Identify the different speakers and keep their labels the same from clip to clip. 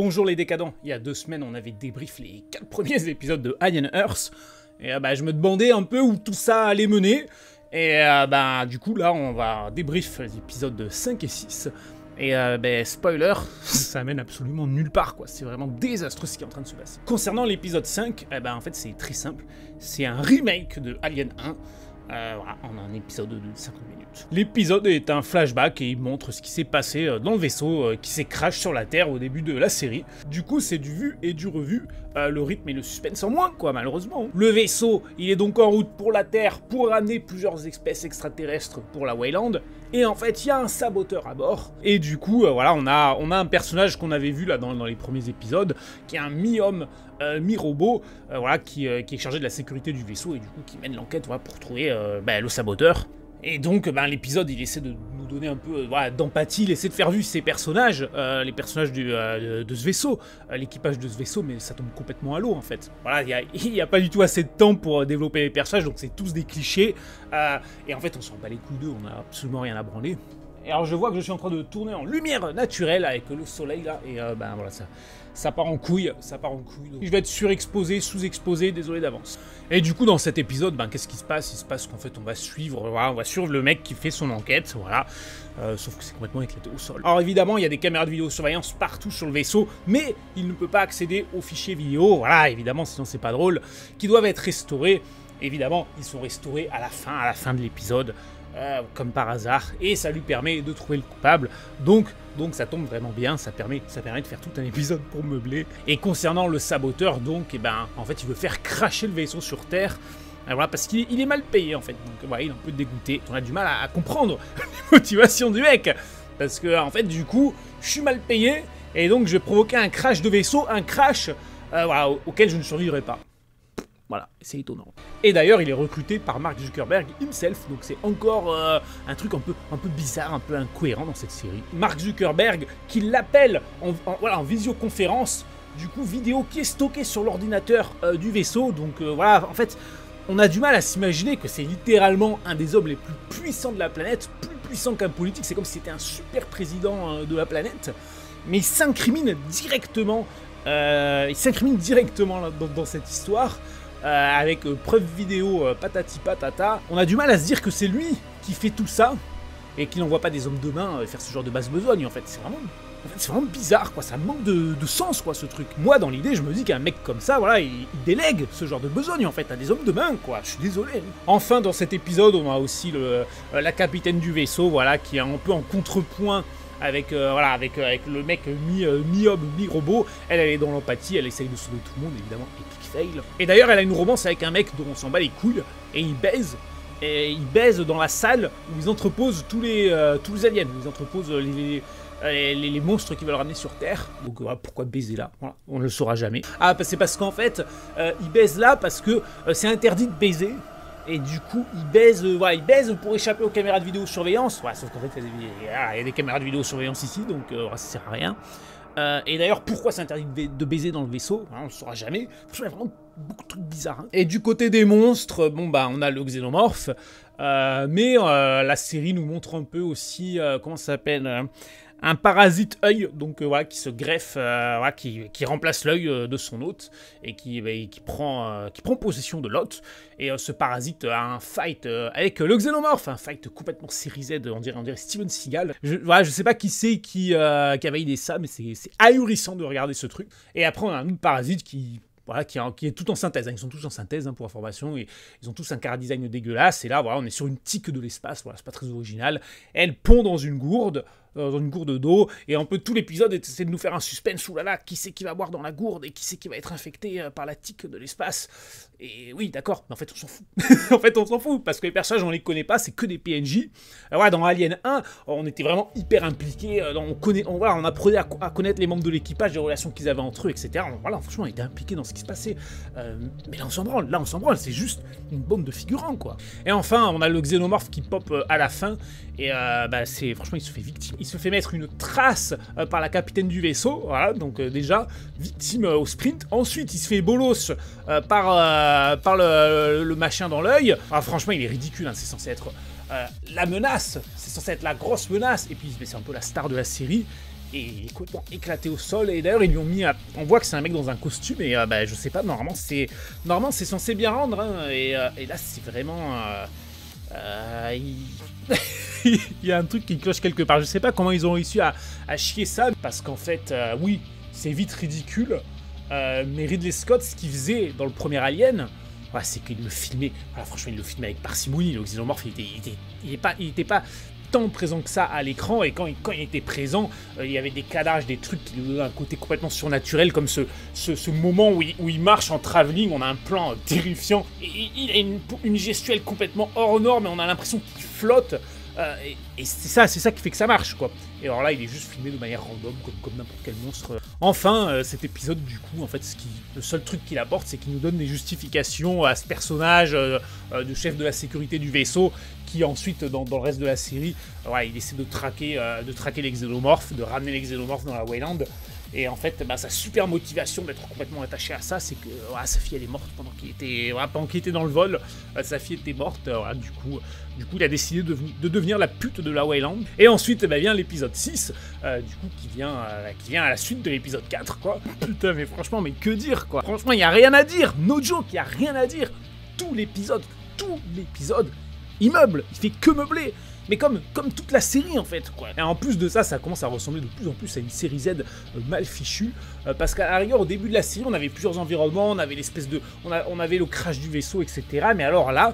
Speaker 1: Bonjour les décadents, il y a 2 semaines on avait débrief les 4 premiers épisodes de Alien Earth, et je me demandais un peu où tout ça allait mener, et du coup là on va débrief les épisodes 5 et 6, et spoiler, ça mène absolument nulle part quoi, c'est vraiment désastreux ce qui est en train de se passer. Concernant l'épisode 5, en fait c'est très simple, c'est un remake de Alien 1, voilà, en un épisode de 50 minutes. L'épisode est un flashback et il montre ce qui s'est passé dans le vaisseau qui s'est crash sur la Terre au début de la série. Du coup, c'est du vu et du revu. Le rythme et le suspense en moins, quoi, malheureusement. Le vaisseau, il est donc en route pour la Terre pour ramener plusieurs espèces extraterrestres pour la Weyland. Et en fait, il y a un saboteur à bord. Et du coup, voilà, on a un personnage qu'on avait vu là dans les premiers épisodes, qui est un mi-homme, mi-robot, voilà, qui est chargé de la sécurité du vaisseau et du coup qui mène l'enquête voilà, pour trouver le saboteur. Et donc l'épisode il essaie de nous donner un peu d'empathie, il essaie de faire vivre ces personnages, les personnages de ce vaisseau, l'équipage de ce vaisseau, mais ça tombe complètement à l'eau en fait. Voilà, il n'y a pas du tout assez de temps pour développer les personnages, donc c'est tous des clichés, et en fait on s'en bat les couilles d'eux, on n'a absolument rien à branler. Et alors je vois que je suis en train de tourner en lumière naturelle avec le soleil là, et voilà ça part en couille, donc je vais être surexposé, sous-exposé, désolé d'avance. Et du coup dans cet épisode, qu'est-ce qui se passe? Il se passe qu'en fait on va suivre le mec qui fait son enquête, voilà, sauf que c'est complètement éclaté au sol. Alors évidemment il y a des caméras de vidéosurveillance partout sur le vaisseau, mais il ne peut pas accéder aux fichiers vidéo, voilà évidemment sinon c'est pas drôle, qui doivent être restaurés. Évidemment ils sont restaurés à la fin de l'épisode. Comme par hasard, et ça lui permet de trouver le coupable, donc ça tombe vraiment bien, ça permet de faire tout un épisode pour meubler. Et concernant le saboteur, donc, en fait il veut faire cracher le vaisseau sur Terre, voilà, parce qu'il est mal payé en fait, donc voilà, il est un peu dégoûté, on a du mal à comprendre les motivations du mec, parce que en fait du coup, je suis mal payé, et donc je vais provoquer un crash de vaisseau, un crash auquel je ne survivrai pas. Voilà, c'est étonnant. Et d'ailleurs, il est recruté par Mark Zuckerberg himself, donc c'est encore un truc un peu bizarre, un peu incohérent dans cette série. Mark Zuckerberg qui l'appelle en visioconférence, du coup vidéo qui est stockée sur l'ordinateur du vaisseau, donc voilà, en fait, on a du mal à s'imaginer que c'est littéralement un des hommes les plus puissants de la planète, plus puissant qu'un politique, c'est comme si c'était un super président de la planète, mais il s'incrimine directement, dans cette histoire, avec preuve vidéo patati patata. On a du mal à se dire que c'est lui qui fait tout ça et qu'il n'envoie pas des hommes de main faire ce genre de basse besogne en fait. C'est vraiment bizarre quoi, ça manque de sens quoi ce truc. Moi dans l'idée je me dis qu'un mec comme ça voilà il délègue ce genre de besogne en fait à des hommes de main quoi, je suis désolé. Enfin dans cet épisode on a aussi la capitaine du vaisseau voilà qui est un peu en contrepoint avec le mec mi-homme, mi-robot, elle est dans l'empathie, elle essaye de sauver tout le monde, évidemment, epic fail. Et d'ailleurs, elle a une romance avec un mec dont on s'en bat les couilles, et ils baisent dans la salle où ils entreposent tous les aliens, ils entreposent les monstres qui veulent ramener sur Terre. Donc voilà, pourquoi baiser là? Voilà, on ne le saura jamais. Ah, c'est parce qu'en fait, ils baisent là parce que c'est interdit de baiser. Et du coup, il baise pour échapper aux caméras de vidéosurveillance. Ouais, sauf qu'en fait, il y a des caméras de vidéosurveillance ici, donc ça sert à rien. Et d'ailleurs, pourquoi c'est interdit de baiser dans le vaisseau? On ne le saura jamais. Franchement, il y a vraiment beaucoup de trucs bizarres. Et du côté des monstres, on a le xénomorphe. Mais la série nous montre un peu aussi, comment ça s'appelle un parasite œil, donc qui se greffe, qui remplace l'œil de son hôte et qui prend possession de l'hôte. Et ce parasite a un fight avec le xénomorphe, un fight complètement série Z, on dirait Steven Seagal. Je sais pas qui c'est qui a validé ça, mais c'est ahurissant de regarder ce truc. Et après on a un autre parasite qui est tout en synthèse, ils sont tous en synthèse pour information, et ils ont tous un chara-design dégueulasse, et là voilà, on est sur une tique de l'espace, voilà, c'est pas très original, elle pond dans une gourde d'eau, et un peu tout l'épisode essaie de nous faire un suspense, oulala, qui c'est qui va boire dans la gourde, et qui c'est qui va être infecté par la tique de l'espace, et oui d'accord, mais en fait on s'en fout, on s'en fout, parce que les personnages on les connaît pas, c'est que des PNJ, dans Alien 1, on était vraiment hyper impliqués, on apprenait à connaître les membres de l'équipage, les relations qu'ils avaient entre eux, etc., franchement on était impliqués dans ce qui se passait, mais là on s'en branle, c'est juste une bande de figurants quoi. Et enfin on a le xénomorphe qui pop à la fin, et franchement il se fait victime, il se fait mettre une trace par la capitaine du vaisseau, voilà, donc déjà victime au sprint. Ensuite il se fait bolos par le machin dans l'œil. Franchement il est ridicule, c'est censé être la menace, c'est censé être la grosse menace, et puis c'est un peu la star de la série. et il est complètement éclaté au sol. Et d'ailleurs, ils lui ont mis... on voit que c'est un mec dans un costume, et bah, je sais pas, normalement, c'est censé bien rendre, hein, et là, c'est vraiment... il y a un truc qui cloche quelque part. Je sais pas comment ils ont réussi à chier ça, parce qu'en fait, oui, c'est vite ridicule, mais Ridley Scott, ce qu'il faisait dans le premier Alien, ouais, c'est qu'il le filmait, voilà, franchement, il le filmait avec parcimonie. Le xénomorphe, il était pas tant présent que ça à l'écran, et quand il était présent, il y avait des cadages, des trucs qui lui donnaient un côté complètement surnaturel, comme ce moment où il marche en travelling, on a un plan terrifiant, et il a une gestuelle complètement hors norme, et on a l'impression qu'il flotte, et c'est ça qui fait que ça marche, quoi. Et alors là, il est juste filmé de manière random, comme n'importe quel monstre. Enfin, cet épisode, du coup, en fait, le seul truc qu'il apporte, c'est qu'il nous donne des justifications à ce personnage de chef de la sécurité du vaisseau, qui ensuite, dans le reste de la série, il essaie de traquer les xénomorphes, de ramener les xénomorphes dans la Wayland. Et en fait, bah, sa super motivation d'être complètement attaché à ça, c'est que sa fille, elle est morte pendant qu'il était dans le vol. Sa fille était morte. Du coup, il a décidé de devenir la pute de la Wayland. Et ensuite, bah, vient l'épisode 6, du coup, qui vient à la suite de l'épisode 4, quoi. Putain, mais franchement, mais que dire, quoi. Franchement, il n'y a rien à dire. No joke, il n'y a rien à dire. Tout l'épisode, il meuble. Il fait que meubler. Mais comme toute la série, en fait, quoi. Et en plus de ça, ça commence à ressembler de plus en plus à une série Z mal fichue, parce qu'à la rigueur, au début de la série, on avait plusieurs environnements, on avait on avait le crash du vaisseau, etc. Mais alors là,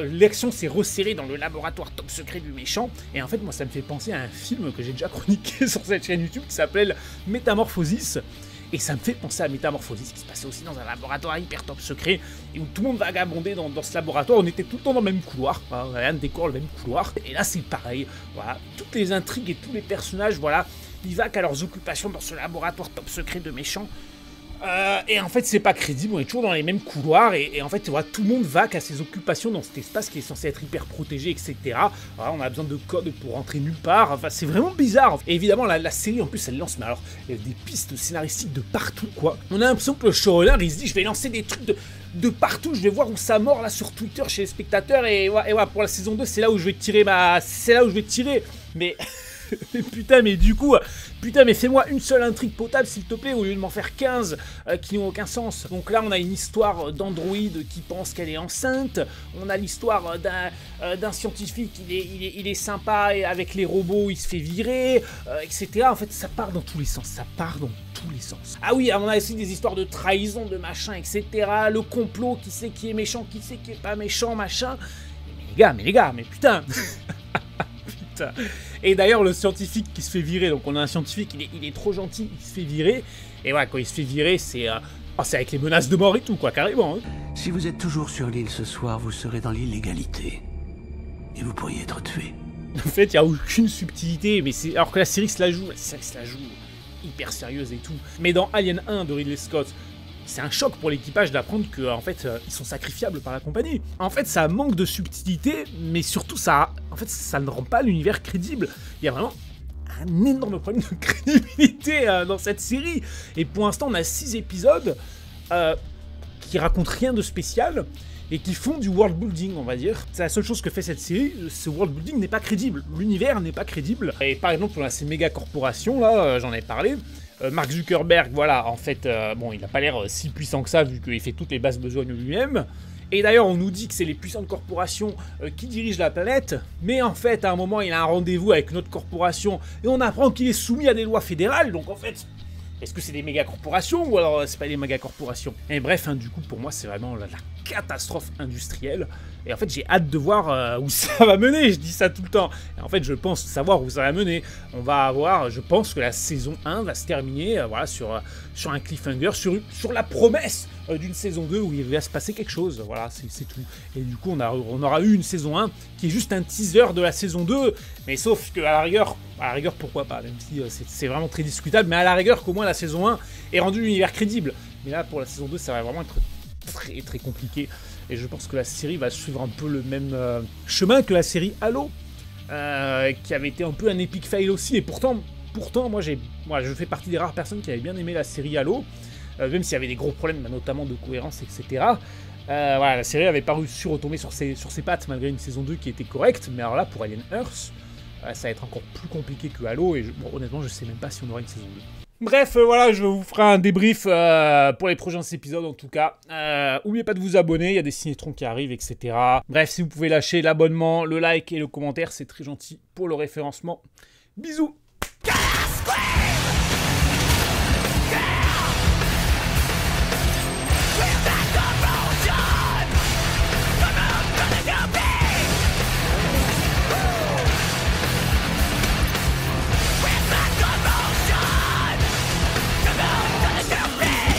Speaker 1: l'action s'est resserrée dans le laboratoire top secret du méchant, et en fait, moi, ça me fait penser à un film que j'ai déjà chroniqué sur cette chaîne YouTube, qui s'appelle Métamorphosis. Et ça me fait penser à Métamorphosis, qui se passait aussi dans un laboratoire hyper top secret, et où tout le monde vagabondait dans ce laboratoire. On était tout le temps dans le même couloir, rien de décor, le même couloir. Et là, c'est pareil, voilà, toutes les intrigues et tous les personnages, voilà, ils vaquent à leurs occupations dans ce laboratoire top secret de méchants. Et en fait, c'est pas crédible, on est toujours dans les mêmes couloirs, et en fait, voilà, tout le monde vaque à ses occupations dans cet espace qui est censé être hyper protégé, etc. Voilà, on a besoin de codes pour rentrer nulle part, enfin, c'est vraiment bizarre. Et évidemment, la série, en plus, elle lance, mais alors, des pistes scénaristiques de partout, quoi. On a l'impression que le showrunner, il se dit, je vais lancer des trucs de partout, je vais voir où ça mord, là, sur Twitter, chez les spectateurs, et voilà, pour la saison 2, c'est là où je vais tirer, mais... putain, mais du coup, mais fais-moi une seule intrigue potable, s'il te plaît, au lieu de m'en faire 15 qui n'ont aucun sens. Donc là, on a une histoire d'androïde qui pense qu'elle est enceinte, on a l'histoire d'un scientifique, il est sympa, et avec les robots, il se fait virer, etc. En fait, ça part dans tous les sens, Ah oui, on a aussi des histoires de trahison, de machin, etc. Le complot, qui sait qui est méchant, qui sait qui est pas méchant, machin. Mais les gars, mais putain. Et d'ailleurs, le scientifique qui se fait virer, donc on a un scientifique, il est trop gentil, il se fait virer, et voilà, quand il se fait virer, c'est avec les menaces de mort et tout, quoi, carrément. Hein.
Speaker 2: Si vous êtes toujours sur l'île ce soir, vous serez dans l'illégalité, et vous pourriez être tué.
Speaker 1: En fait, il n'y a aucune subtilité, mais alors que la série se la joue hyper sérieuse et tout. Mais dans Alien 1 de Ridley Scott, c'est un choc pour l'équipage d'apprendre que en fait, ils sont sacrifiables par la compagnie. En fait, ça manque de subtilité, mais surtout, ça ne rend pas l'univers crédible. Il y a vraiment un énorme problème de crédibilité dans cette série. Et pour l'instant, on a 6 épisodes qui racontent rien de spécial et qui font du world building, on va dire. C'est la seule chose que fait cette série, ce world building n'est pas crédible. L'univers n'est pas crédible. Et par exemple, pour ces méga corporations, là, j'en ai parlé, Mark Zuckerberg, voilà, en fait, bon, il n'a pas l'air si puissant que ça, vu qu'il fait toutes les bases besognes lui-même. Et d'ailleurs, on nous dit que c'est les puissantes corporations qui dirigent la planète, mais en fait, à un moment, il a un rendez-vous avec une autre corporation, et on apprend qu'il est soumis à des lois fédérales, donc en fait... Est-ce que c'est des méga corporations ou alors c'est pas des méga corporations? Et bref, du coup, pour moi, c'est vraiment la catastrophe industrielle. Et en fait, j'ai hâte de voir où ça va mener. Je dis ça tout le temps. Et en fait, je pense savoir où ça va mener. On va avoir, je pense que la saison 1 va se terminer voilà, sur un cliffhanger, sur la promesse d'une saison 2 où il va se passer quelque chose. Voilà, c'est tout. Et du coup, on aura eu une saison 1 qui est juste un teaser de la saison 2. Mais sauf que à la rigueur, pourquoi pas, même si c'est vraiment très discutable, mais à la rigueur qu'au moins la saison 1 ait rendu l'univers crédible. Mais là, pour la saison 2, ça va vraiment être très très compliqué. Et je pense que la série va suivre un peu le même chemin que la série Halo, qui avait été un peu un epic fail aussi. Et pourtant moi, je fais partie des rares personnes qui avaient bien aimé la série Halo, même s'il y avait des gros problèmes, notamment de cohérence, etc. Voilà, la série avait pas réussi à retomber sur ses pattes malgré une saison 2 qui était correcte. Mais alors là, pour Alien Earth, ça va être encore plus compliqué que Halo, et bon, honnêtement, je sais même pas si on aura une saison 2. Bref, voilà, je vous ferai un débrief pour les prochains épisodes en tout cas. N'oubliez pas de vous abonner, il y a des cinétrons qui arrivent, etc. Bref, si vous pouvez lâcher l'abonnement, le like et le commentaire, c'est très gentil pour le référencement. Bisous.